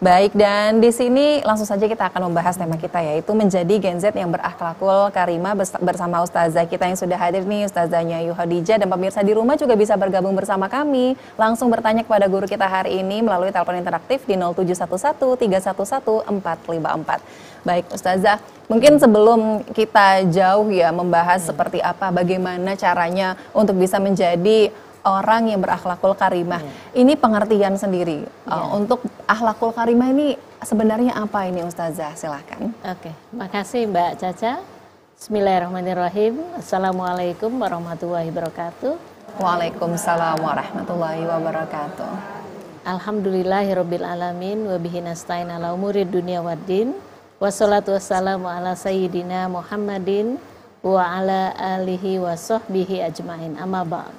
Baik, dan di sini langsung saja kita akan membahas tema kita, yaitu menjadi Gen Z yang berakhlakul karimah bersama Ustazah kita yang sudah hadir nih, Ustazahnya Yu Khadijah, dan pemirsa di rumah juga bisa bergabung bersama kami. Langsung bertanya kepada guru kita hari ini melalui telepon interaktif di 0711 311 454. Baik, Ustazah, mungkin sebelum kita jauh ya membahas seperti apa, bagaimana caranya untuk bisa menjadi orang yang berakhlakul karimah. Ini pengertian sendiri. Untuk akhlakul karimah ini sebenarnya apa ini, Ustazah? Silahkan. Oke, makasih Mbak Caca. Bismillahirrahmanirrahim. Assalamualaikum warahmatullahi wabarakatuh. Waalaikumsalam warahmatullahi wabarakatuh. Alhamdulillahirabbil alamin wa bihi nasta'in ala umurid dunya waddin. Wassalatu wassalamu ala sayyidina Muhammadin wa ala alihi wa sahbihi ajmain. Amma ba'd.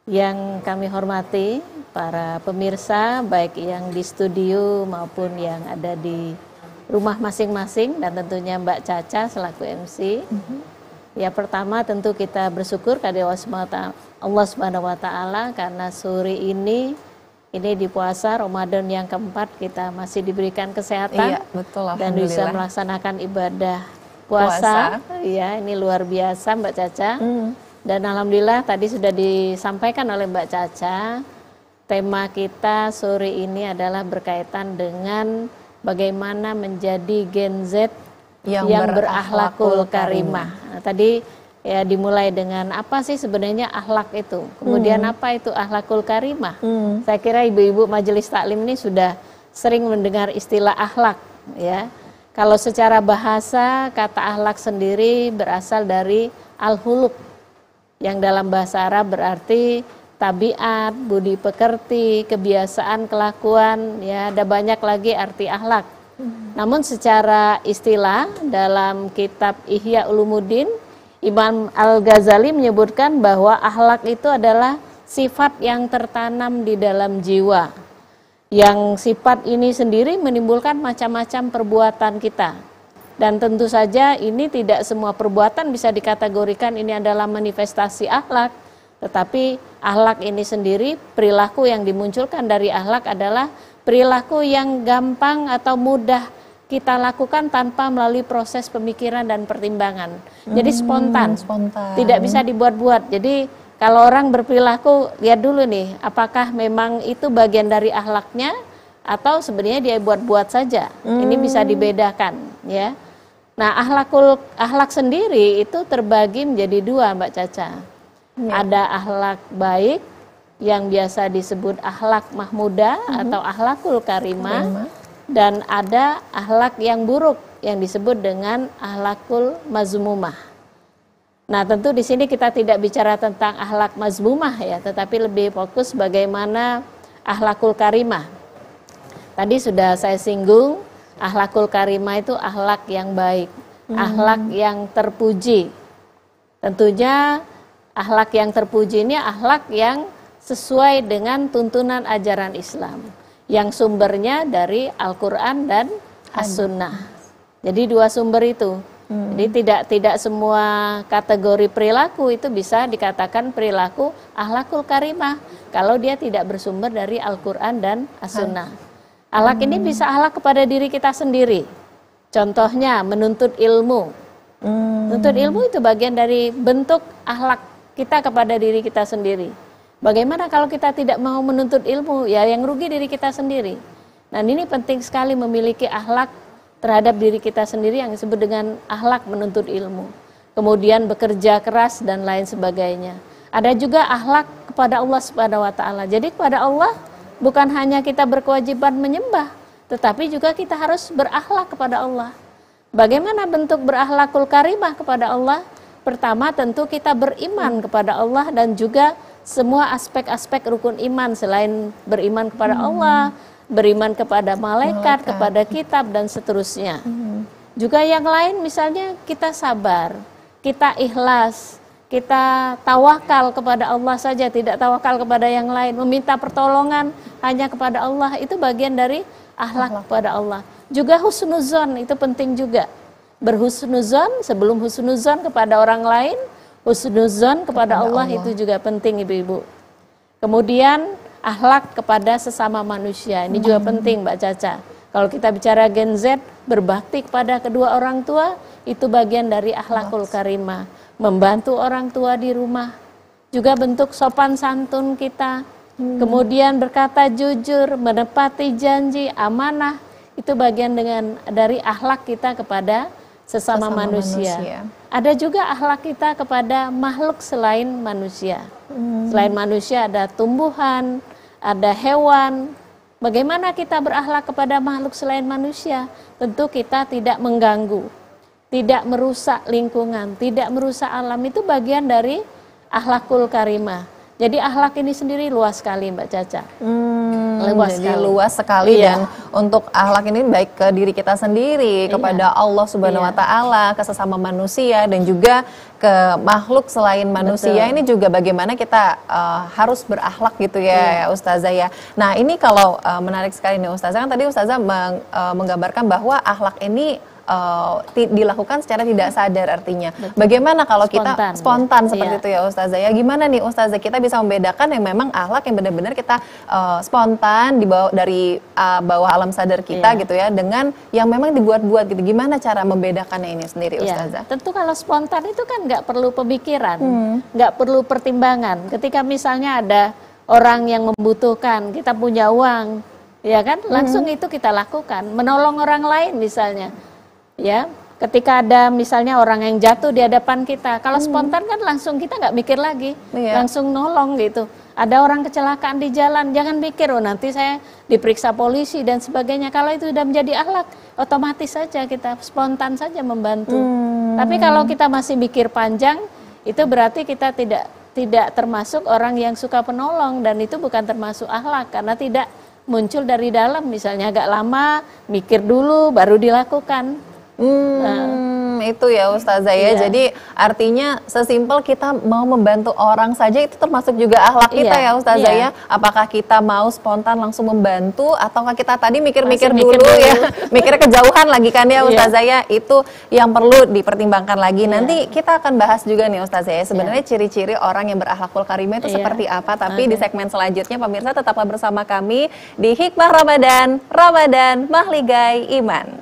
Yang kami hormati para pemirsa, baik yang di studio maupun yang ada di rumah masing-masing, dan tentunya Mbak Caca selaku MC. Ya, pertama tentu kita bersyukur kepada Allah Subhanahu wa taala karena sore ini di puasa Ramadan yang keempat kita masih diberikan kesehatan. Iya, betul, dan bisa melaksanakan ibadah puasa. Ya, ini luar biasa Mbak Caca. Dan alhamdulillah tadi sudah disampaikan oleh Mbak Caca, tema kita sore ini adalah berkaitan dengan bagaimana menjadi Gen Z yang berakhlakul karimah. Nah, tadi ya dimulai dengan apa sih sebenarnya akhlak itu, kemudian apa itu akhlakul karimah. Saya kira ibu-ibu majelis taklim ini sudah sering mendengar istilah akhlak, ya. Kalau secara bahasa, kata akhlak sendiri berasal dari al-huluk, yang dalam bahasa Arab berarti tabiat, budi pekerti, kebiasaan, kelakuan, ya ada banyak lagi arti akhlak. Namun secara istilah dalam kitab Ihya Ulumuddin, Imam Al-Ghazali menyebutkan bahwa akhlak itu adalah sifat yang tertanam di dalam jiwa. Yang sifat ini sendiri menimbulkan macam-macam perbuatan kita. Dan tentu saja ini tidak semua perbuatan bisa dikategorikan ini adalah manifestasi akhlak. Tetapi akhlak ini sendiri, perilaku yang dimunculkan dari akhlak adalah perilaku yang gampang atau mudah kita lakukan tanpa melalui proses pemikiran dan pertimbangan. Jadi spontan, tidak bisa dibuat-buat. Jadi kalau orang berperilaku, lihat dulu nih, apakah memang itu bagian dari akhlaknya atau sebenarnya dia buat-buat saja. Ini bisa dibedakan, ya. Nah, akhlak sendiri itu terbagi menjadi dua, Mbak Caca. Ada akhlak baik yang biasa disebut akhlak mahmudah atau akhlakul karimah, dan ada akhlak yang buruk yang disebut dengan akhlakul mazmumah. Nah, tentu di sini kita tidak bicara tentang akhlak mazmumah ya, tetapi lebih fokus bagaimana akhlakul karimah. Tadi sudah saya singgung, akhlakul karimah itu akhlak yang baik, akhlak yang terpuji. Tentunya akhlak yang terpuji ini akhlak yang sesuai dengan tuntunan ajaran Islam, yang sumbernya dari Al-Quran dan As-Sunnah. Jadi dua sumber itu. Jadi tidak semua kategori perilaku itu bisa dikatakan perilaku akhlakul karimah kalau dia tidak bersumber dari Al-Quran dan As-Sunnah. Akhlak ini bisa akhlak kepada diri kita sendiri. Contohnya menuntut ilmu. Menuntut ilmu itu bagian dari bentuk akhlak kita kepada diri kita sendiri. Bagaimana kalau kita tidak mau menuntut ilmu? Ya yang rugi diri kita sendiri. Nah, ini penting sekali memiliki akhlak terhadap diri kita sendiri yang disebut dengan akhlak menuntut ilmu. Kemudian bekerja keras dan lain sebagainya. Ada juga akhlak kepada Allah Subhanahu wa taala. Jadi kepada Allah bukan hanya kita berkewajiban menyembah, tetapi juga kita harus berakhlak kepada Allah. Bagaimana bentuk berakhlakul karimah kepada Allah? Pertama tentu kita beriman kepada Allah dan juga semua aspek-aspek rukun iman selain beriman kepada Allah, beriman kepada malaikat, kepada kitab dan seterusnya. Juga yang lain misalnya kita sabar, kita ikhlas, kita tawakal kepada Allah saja, tidak tawakal kepada yang lain, meminta pertolongan hanya kepada Allah, itu bagian dari akhlak kepada Allah. Juga husnuzon itu penting juga. Berhusnuzon sebelum husnuzon kepada orang lain, husnuzon kepada Allah itu juga penting ibu-ibu. Kemudian akhlak kepada sesama manusia. Ini juga penting Mbak Caca. Kalau kita bicara Gen Z, berbakti kepada kedua orang tua, itu bagian dari akhlakul karimah. Membantu orang tua di rumah, juga bentuk sopan santun kita. Kemudian berkata jujur, menepati janji, amanah, itu bagian dari akhlak kita kepada sesama manusia. Ada juga akhlak kita kepada makhluk selain manusia. Selain manusia ada tumbuhan, ada hewan. Bagaimana kita berakhlak kepada makhluk selain manusia? Tentu kita tidak mengganggu, tidak merusak lingkungan, tidak merusak alam. Itu bagian dari akhlakul karimah. Jadi akhlak ini sendiri luas sekali Mbak Caca. Luas sekali dan untuk akhlak ini baik ke diri kita sendiri, kepada Allah Subhanahu wa taala, ke sesama manusia dan juga ke makhluk selain manusia. Ini juga bagaimana kita harus berakhlak gitu ya Ustazah ya. Nah, ini kalau menarik sekali nih Ustazah, kan tadi Ustazah menggambarkan bahwa akhlak ini dilakukan secara tidak sadar artinya. Bagaimana kalau kita spontan seperti itu ya Ustazah ya? Gimana nih Ustazah kita bisa membedakan yang memang akhlak yang benar-benar kita spontan dibawa dari bawah alam sadar kita gitu ya, dengan yang memang dibuat-buat gitu. Gimana cara membedakannya ini sendiri Ustazah? Tentu kalau spontan itu kan nggak perlu pemikiran, nggak perlu pertimbangan. Ketika misalnya ada orang yang membutuhkan, kita punya uang, ya kan, langsung itu kita lakukan. Menolong orang lain misalnya. Ya, ketika ada misalnya orang yang jatuh di hadapan kita, kalau spontan kan langsung kita nggak mikir lagi, langsung nolong gitu. Ada orang kecelakaan di jalan, jangan mikir, oh nanti saya diperiksa polisi dan sebagainya. Kalau itu sudah menjadi akhlak, otomatis saja kita spontan saja membantu. Tapi kalau kita masih mikir panjang, itu berarti kita tidak termasuk orang yang suka penolong, dan itu bukan termasuk akhlak karena tidak muncul dari dalam. Misalnya agak lama, mikir dulu, baru dilakukan. Itu ya Ustazah ya. Jadi artinya sesimpel kita mau membantu orang saja itu termasuk juga akhlak kita ya Ustazah ya. Apakah kita mau spontan langsung membantu ataukah kita tadi mikir-mikir dulu ya, mikir kejauhan lagi kan ya Ustazah ya. Itu yang perlu dipertimbangkan lagi. Nanti kita akan bahas juga nih Ustazah ya, sebenarnya ciri-ciri orang yang berakhlakul karimah itu seperti apa. Tapi di segmen selanjutnya pemirsa tetaplah bersama kami di Hikmah Ramadan, Ramadan Mahligai Iman.